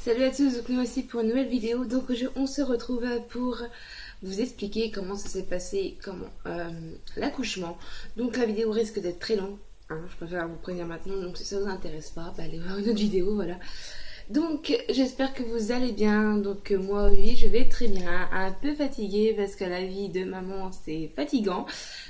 Salut à tous, donc nous voici pour une nouvelle vidéo. Donc on se retrouve pour vous expliquer comment ça s'est passé, l'accouchement. Donc la vidéo risque d'être très longue, hein, je préfère vous prévenir maintenant. Donc si ça vous intéresse pas, allez voir une autre vidéo, voilà. Donc j'espère que vous allez bien. Donc moi oui, je vais très bien, un peu fatiguée parce que la vie de maman c'est fatigant.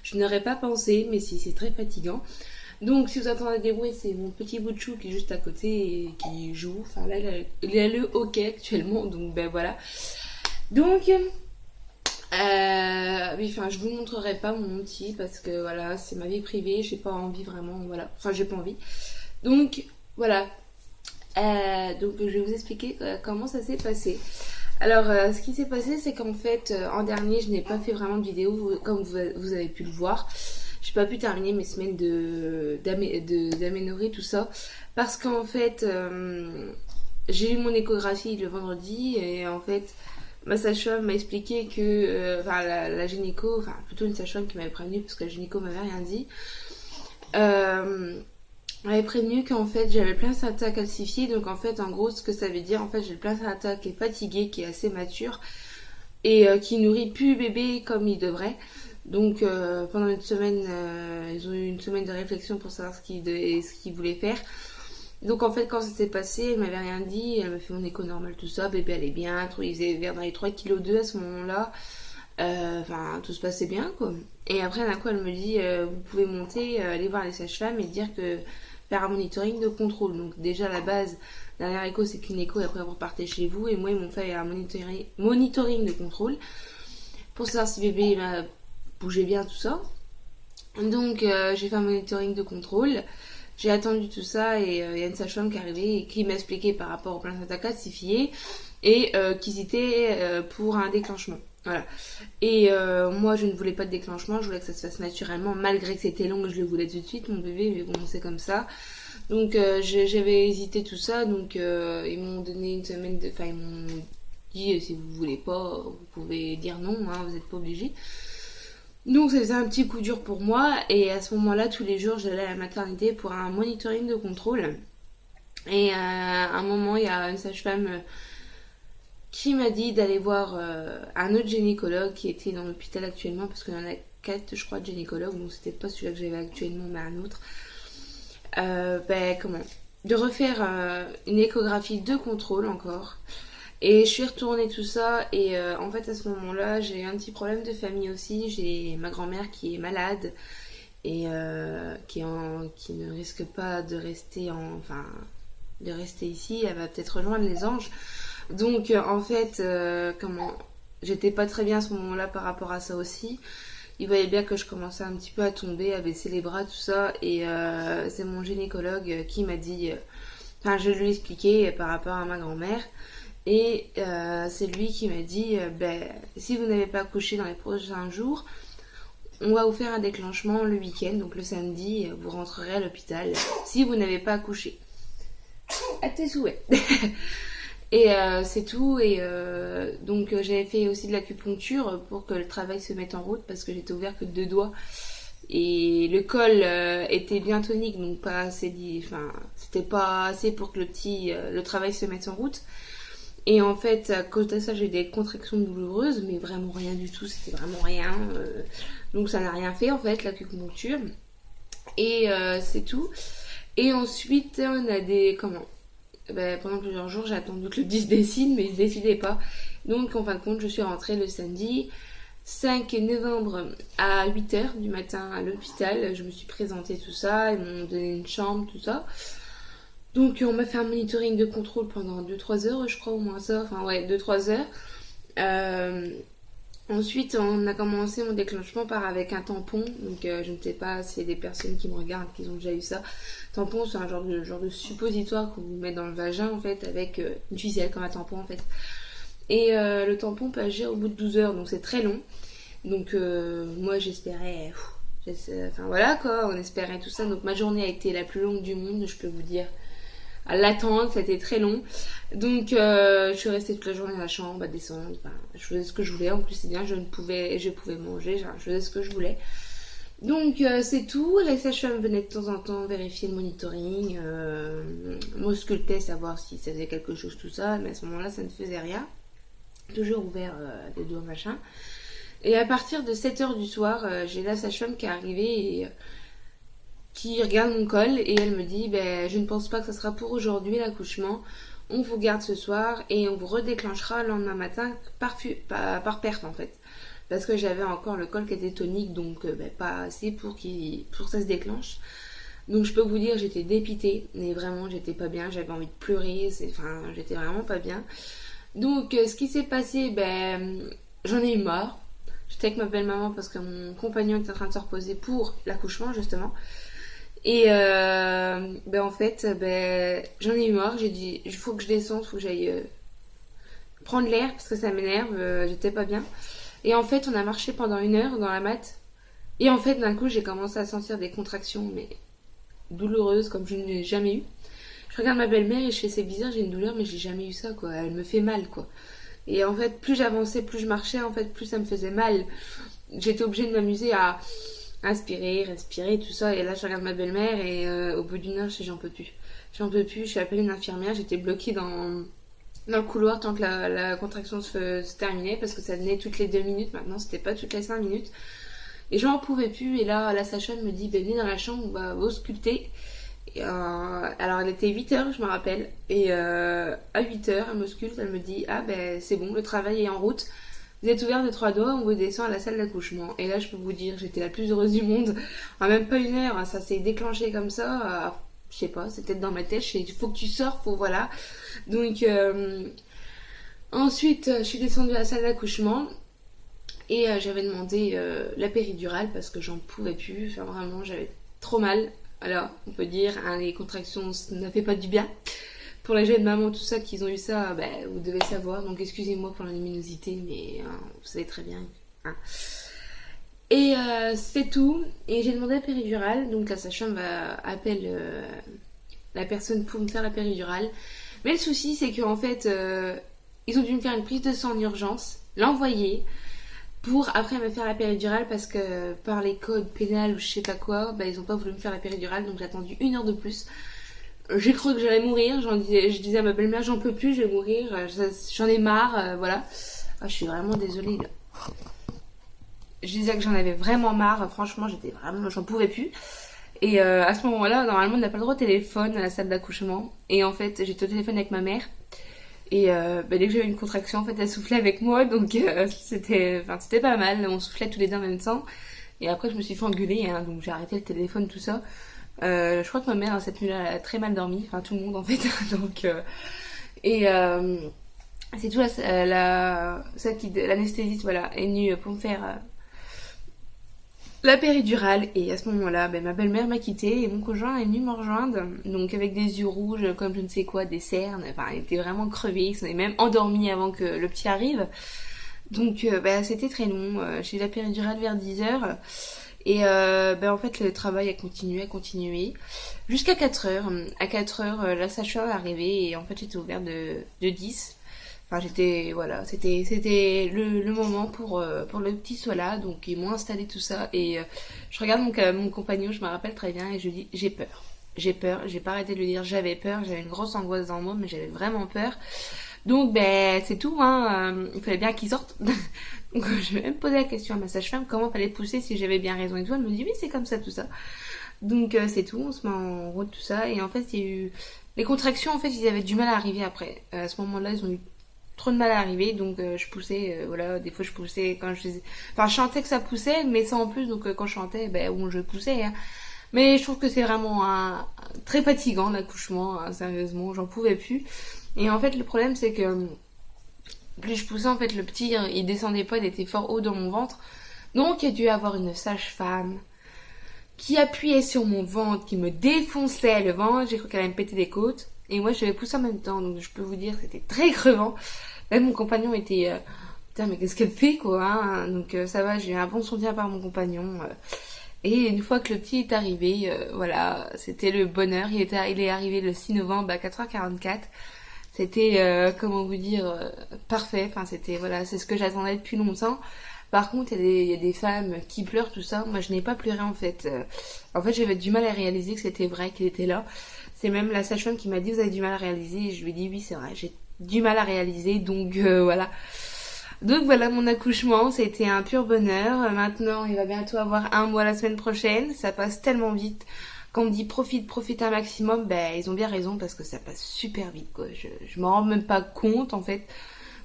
Je n'aurais pas pensé, mais si, c'est très fatigant. Donc si vous entendez des bruits, c'est mon petit bout de chou qui est juste à côté et qui joue. Enfin là, il a le hockey actuellement, donc ben voilà. Donc, oui, enfin je vous montrerai pas mon petit parce que voilà, c'est ma vie privée, j'ai pas envie vraiment, voilà. Enfin j'ai pas envie. Donc voilà. Donc je vais vous expliquer comment ça s'est passé. Alors ce qui s'est passé, c'est qu'en fait en dernier, je n'ai pas fait vraiment de vidéo comme vous avez pu le voir. J'ai pas pu terminer mes semaines d'aménorrhée, tout ça. Parce qu'en fait, j'ai eu mon échographie le vendredi et en fait, ma sage-femme m'a expliqué que, la gynéco, enfin plutôt une sage-femme qui m'avait prévenu parce que la gynéco m'avait rien dit, m'avait prévenu qu'en fait j'avais le placenta calcifié. Donc en fait, en gros, ce que ça veut dire, en fait, j'ai le placenta qui est fatigué, qui est assez mature et qui nourrit plus bébé comme il devrait. Donc pendant une semaine, ils ont eu une semaine de réflexion pour savoir ce qu'ils voulaient faire. Donc en fait quand ça s'est passé, elle m'avait rien dit, elle m'a fait mon écho normal, tout ça, bébé allait bien, il faisait vers dans les 3,2 kg à ce moment-là. Enfin tout se passait bien quoi. Et après d'un coup elle me dit vous pouvez monter, aller voir les sages-femmes et dire que faire un monitoring de contrôle. Donc déjà à la base, dernière écho c'est qu'une écho et après vous repartez chez vous. Et moi ils m'ont fait un monitoring de contrôle pour savoir si bébé bougeait bien, tout ça. Donc j'ai fait un monitoring de contrôle, j'ai attendu tout ça et il y a une sage-femme qui est arrivée et qui m'a expliqué par rapport au placenta calcifié et qu'ils étaient pour un déclenchement. Voilà. Et moi je ne voulais pas de déclenchement, je voulais que ça se fasse naturellement, malgré que c'était long, je le voulais tout de suite mon bébé, mais bon c'est comme ça. Donc j'avais hésité tout ça, donc ils m'ont donné une semaine de... Enfin ils m'ont dit si vous voulez pas, vous pouvez dire non, hein, vous n'êtes pas obligé. Donc ça faisait un petit coup dur pour moi et à ce moment-là, tous les jours, j'allais à la maternité pour un monitoring de contrôle. Et à un moment, il y a une sage-femme qui m'a dit d'aller voir un autre gynécologue qui était dans l'hôpital actuellement, parce qu'il y en a 4, je crois, de gynécologues, donc c'était pas celui-là que j'avais actuellement, mais un autre. De refaire une échographie de contrôle encore. Et je suis retournée tout ça et en fait à ce moment-là j'ai un petit problème de famille aussi. J'ai ma grand-mère qui est malade et qui ne risque pas de rester de rester ici. Elle va peut-être rejoindre les anges. Donc en fait j'étais pas très bien à ce moment-là par rapport à ça aussi. Il voyait bien que je commençais un petit peu à tomber, à baisser les bras, tout ça. Et c'est mon gynécologue qui m'a dit... je lui ai expliqué par rapport à ma grand-mère. Et c'est lui qui m'a dit si vous n'avez pas accouché dans les prochains jours, on va vous faire un déclenchement le week-end, donc le samedi, vous rentrerez à l'hôpital si vous n'avez pas accouché. À tes souhaits. Et c'est tout. Et donc j'avais fait aussi de l'acupuncture pour que le travail se mette en route parce que j'étais ouvert que 2 doigts. Et le col était bien tonique, donc pas assez c'était pas assez pour que le travail se mette en route. Et en fait, à cause de ça, j'ai eu des contractions douloureuses, mais vraiment rien du tout, c'était vraiment rien. Donc ça n'a rien fait en fait, l'acupuncture. Et c'est tout. Et ensuite, on a pendant plusieurs jours, j'ai attendu que le 10 décide, mais il ne décidait pas. Donc en fin de compte, je suis rentrée le samedi 5 novembre à 8h du matin à l'hôpital. Je me suis présentée, tout ça, ils m'ont donné une chambre, tout ça. Donc on m'a fait un monitoring de contrôle pendant 2-3 heures, je crois, au moins ça. 2-3 heures. Ensuite, on a commencé mon déclenchement avec un tampon. Donc je ne sais pas s'il y a des personnes qui me regardent qui ont déjà eu ça. Tampon, c'est un genre de suppositoire qu'on vous met dans le vagin, en fait, avec une ficelle comme un tampon, en fait. Et le tampon peut agir au bout de 12 heures, donc c'est très long. Donc moi, j'espérais... voilà, quoi, on espérait tout ça. Donc ma journée a été la plus longue du monde, je peux vous dire. À l'attente, c'était très long. Donc je suis restée toute la journée dans la chambre à descendre. Je faisais ce que je voulais. En plus c'est bien, je pouvais manger, je faisais ce que je voulais. Donc c'est tout, la sage-femme venait de temps en temps vérifier le monitoring, m'auscultait savoir si ça faisait quelque chose tout ça, mais à ce moment-là ça ne faisait rien, toujours ouvert des doigts machin. Et à partir de 7h du soir, j'ai la sage-femme qui est arrivée et qui regarde mon col et elle me dit ben, je ne pense pas que ça sera pour aujourd'hui l'accouchement, on vous garde ce soir et on vous redéclenchera le lendemain matin par perte en fait. Parce que j'avais encore le col qui était tonique, donc ben, pas assez pour que ça se déclenche. Donc je peux vous dire, j'étais dépitée, mais vraiment j'étais pas bien, j'avais envie de pleurer, enfin j'étais vraiment pas bien. Donc ce qui s'est passé, ben j'en ai eu marre. J'étais avec ma belle-maman parce que mon compagnon était en train de se reposer pour l'accouchement justement. Et ben en fait, ben, j'en ai eu marre, j'ai dit il faut que je descende, il faut que j'aille prendre l'air parce que ça m'énerve, j'étais pas bien. Et en fait, on a marché pendant 1 heure dans la mat. Et en fait, d'un coup, j'ai commencé à sentir des contractions, mais douloureuses comme je ne l'ai jamais eu. Je regarde ma belle-mère et je fais c'est bizarre, j'ai une douleur, mais j'ai jamais eu ça, quoi. Elle me fait mal, quoi. Et en fait, plus j'avançais, plus je marchais, en fait, plus ça me faisait mal. J'étais obligée de m'amuser à inspirer, respirer, tout ça. Et là, je regarde ma belle-mère et au bout d'1 heure, je sais j'en peux plus. J'en peux plus, je suis appelée une infirmière, j'étais bloquée dans le couloir tant que la contraction se terminait parce que ça venait toutes les 2 minutes maintenant, c'était pas toutes les 5 minutes. Et j'en pouvais plus et là la sage-femme me dit venez dans la chambre, on va ausculter. Et, alors elle était 8h je me rappelle et à 8h elle m'ausculte, elle me dit ah ben c'est bon, le travail est en route. Vous êtes ouvert de 3 doigts, on vous descend à la salle d'accouchement. Et là je peux vous dire j'étais la plus heureuse du monde. En même pas 1 heure, ça s'est déclenché comme ça. Je sais pas, c'est peut-être dans ma tête, il faut que tu sors, faut voilà. Donc ensuite je suis descendue à la salle d'accouchement et j'avais demandé la péridurale parce que j'en pouvais plus, enfin vraiment j'avais trop mal. Alors on peut dire hein, les contractions ne fait pas du bien. Pour les jeunes mamans tout ça qui ont eu ça, ben, vous devez savoir, donc excusez-moi pour la luminosité mais vous savez très bien. Hein. Et c'est tout. Et j'ai demandé la péridurale. Donc la sage-femme appelle la personne pour me faire la péridurale. Mais le souci, c'est qu'en fait, ils ont dû me faire une prise de sang en urgence, l'envoyer, pour après me faire la péridurale parce que par les codes pénals ou je sais pas quoi, bah, ils ont pas voulu me faire la péridurale. Donc j'ai attendu 1 heure de plus. J'ai cru que j'allais mourir. Je disais à ma belle-mère, j'en peux plus, je vais mourir. J'en ai marre, voilà. Ah, je suis vraiment désolée là. Je disais que j'en avais vraiment marre, franchement j'en pouvais plus. Et à ce moment-là, normalement on n'a pas le droit au téléphone à la salle d'accouchement. Et en fait j'étais au téléphone avec ma mère. Et bah, dès que j'avais une contraction, en fait elle soufflait avec moi. Donc c'était pas mal, on soufflait tous les deux en même temps. Et après je me suis fait engueuler, hein, donc j'ai arrêté le téléphone, tout ça. Je crois que ma mère cette nuit-là elle a très mal dormi, enfin tout le monde en fait. Donc et c'est tout l'anesthésiste voilà, est venue pour me faire la péridurale. Et à ce moment-là, ben, ma belle-mère m'a quittée et mon conjoint est venu me rejoindre. Donc avec des yeux rouges, comme je ne sais quoi, des cernes. Enfin, il était vraiment crevé. Il s'en est même endormi avant que le petit arrive. Donc ben, c'était très long. J'ai eu la péridurale vers 10h. Et ben, en fait, le travail a continué. Jusqu'à 4h. À 4h, la sage-femme est arrivée. Et en fait, j'étais ouverte de 10. Enfin, c'était le moment pour le petit soit là, donc ils m'ont installé tout ça. Et je regarde mon compagnon, je me rappelle très bien, et je dis j'ai peur. J'ai peur, j'ai pas arrêté de lui dire j'avais peur, j'avais une grosse angoisse dans moi, mais j'avais vraiment peur. Donc, ben, c'est tout, hein, il fallait bien qu'il sorte. Donc, je vais même poser la question à ma sage-femme comment fallait pousser si j'avais bien raison et tout. Elle me dit oui, c'est comme ça, tout ça. Donc, c'est tout, on se met en route, tout ça. Et en fait, il y a eu. Les contractions, en fait, ils avaient du mal à arriver après. À ce moment-là, ils ont eu trop de mal à arriver, donc je poussais, voilà, des fois je poussais quand je faisais... Enfin, je chantais que ça poussait, mais ça en plus, donc quand je chantais, ben, bon, je poussais, hein. Mais je trouve que c'est vraiment très fatigant l'accouchement, hein, sérieusement, j'en pouvais plus. Et en fait, le problème, c'est que plus je poussais, en fait, le petit, il descendait pas, il était fort haut dans mon ventre. Donc, il y a dû avoir une sage-femme qui appuyait sur mon ventre, qui me défonçait le ventre. J'ai cru qu'elle allait me péter des côtes. Et moi, je l'avais poussé en même temps, donc je peux vous dire que c'était très crevant. Même mon compagnon était... putain, mais qu'est-ce qu'elle fait, quoi, hein. Donc ça va, j'ai eu un bon soutien par mon compagnon. Et une fois que le petit est arrivé, voilà, c'était le bonheur. Il est arrivé le 6 novembre à 4h44. C'était, comment vous dire, parfait. Enfin, c'était, voilà, c'est ce que j'attendais depuis longtemps. Par contre, il y a des femmes qui pleurent, tout ça. Moi, je n'ai pas pleuré en fait. En fait, j'avais du mal à réaliser que c'était vrai, qu'il était là. C'est même la sage-femme qui m'a dit, vous avez du mal à réaliser. Et je lui ai dit, oui, c'est vrai, j'ai du mal à réaliser. Donc voilà. Donc voilà mon accouchement, ça a été un pur bonheur. Maintenant, il va bientôt avoir 1 mois la semaine prochaine. Ça passe tellement vite. Quand on me dit profite un maximum, ben ils ont bien raison parce que ça passe super vite quoi. Je m'en rends même pas compte en fait.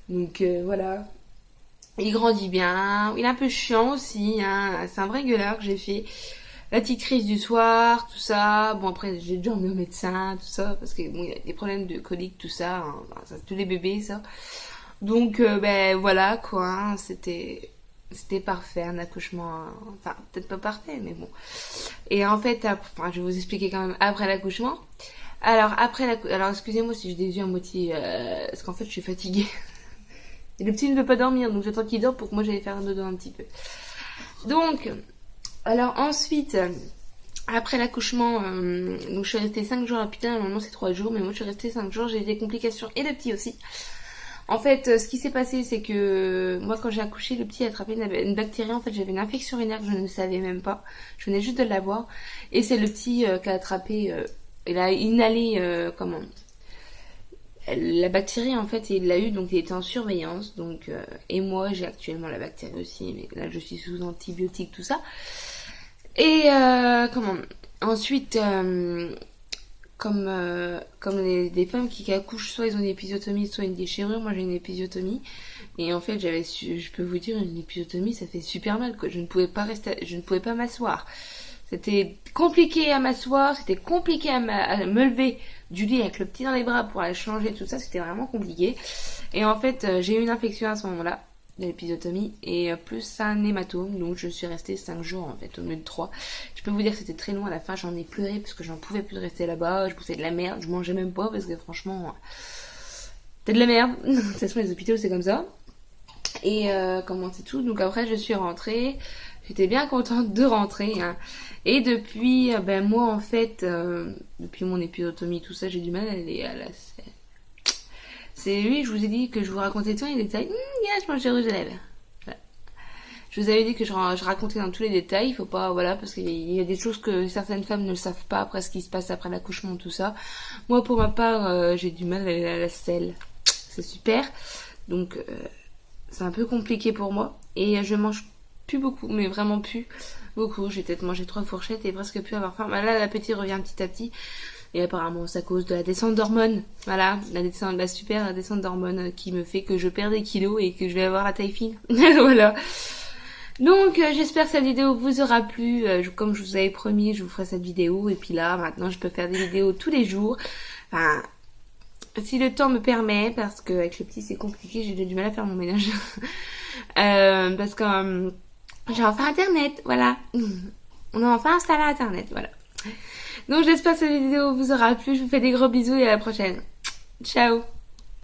Donc voilà. Il grandit bien. Il est un peu chiant aussi. Hein. C'est un vrai gueulard que j'ai fait. La petite crise du soir, tout ça. Bon après j'ai déjà emmené au médecin, tout ça. Parce que bon, il y a des problèmes de colique, tout ça. Hein. Enfin, ça tous les bébés ça. Donc ben voilà quoi. Hein. C'était parfait, un accouchement. Enfin peut-être pas parfait, mais bon. Et en fait, enfin, je vais vous expliquer quand même après l'accouchement. Alors alors excusez-moi si j'ai des yeux à moitié, parce qu'en fait je suis fatiguée. Et le petit ne veut pas dormir, donc j'attends qu'il dort pour que moi j'aille faire un dodo un petit peu. Donc, alors ensuite, après l'accouchement, donc je suis restée 5 jours à l'hôpital, normalement c'est 3 jours, mais moi je suis restée 5 jours, j'ai eu des complications et le petit aussi. En fait, ce qui s'est passé, c'est que moi quand j'ai accouché, le petit a attrapé une bactérie, en fait j'avais une infection urinaire que je ne savais même pas, je venais juste de l'avoir, et c'est le petit qui a attrapé, il a inhalé, la bactérie en fait il l'a eu donc il était en surveillance donc et moi j'ai actuellement la bactérie aussi mais là je suis sous antibiotiques tout ça et ensuite comme des femmes qui accouchent soit ils ont une épisiotomie soit une déchirure, moi j'ai une épisiotomie et en fait je peux vous dire une épisiotomie ça fait super mal quoi. Je ne pouvais pas m'asseoir. C'était compliqué à m'asseoir, c'était compliqué à me lever du lit avec le petit dans les bras pour aller changer, tout ça, c'était vraiment compliqué. Et en fait, j'ai eu une infection à ce moment-là, de l'épisiotomie, et plus un hématome, donc je suis restée 5 jours en fait, au lieu de 3. Je peux vous dire que c'était très long, à la fin j'en ai pleuré parce que j'en pouvais plus de rester là-bas, je poussais de la merde, je mangeais même pas parce que franchement, c'était de la merde. De toute façon, les hôpitaux c'est comme ça. Et comment c'est tout, donc après je suis rentrée. J'étais bien contente de rentrer. Hein. Et depuis, ben moi en fait, depuis mon épisiotomie, tout ça, j'ai du mal à aller à la selle. C'est lui, je vous ai dit que je vous racontais tout en détail. Je mange des rouges à lèvres. Voilà. Je vous avais dit que je racontais dans tous les détails. Il faut pas, voilà, parce qu'il y a des choses que certaines femmes ne savent pas après ce qui se passe après l'accouchement, tout ça. Moi, pour ma part, j'ai du mal à aller à la selle. C'est super. Donc, c'est un peu compliqué pour moi. Et je mange plus beaucoup, mais vraiment plus beaucoup. J'ai peut-être mangé 3 fourchettes et presque plus avoir faim. Bah là, l'appétit revient petit à petit. Et apparemment, c'est à cause de la descente d'hormones. Voilà, la descente d'hormones qui me fait que je perds des kilos et que je vais avoir la taille fine. Voilà. Donc, j'espère que cette vidéo vous aura plu. Comme je vous avais promis, je vous ferai cette vidéo. Et puis là, maintenant, je peux faire des vidéos tous les jours. Enfin, si le temps me permet, parce qu'avec le petit, c'est compliqué. J'ai du mal à faire mon ménage. Parce que... j'ai enfin internet, voilà. On a enfin installé internet, voilà. Donc j'espère que cette vidéo vous aura plu. Je vous fais des gros bisous et à la prochaine. Ciao.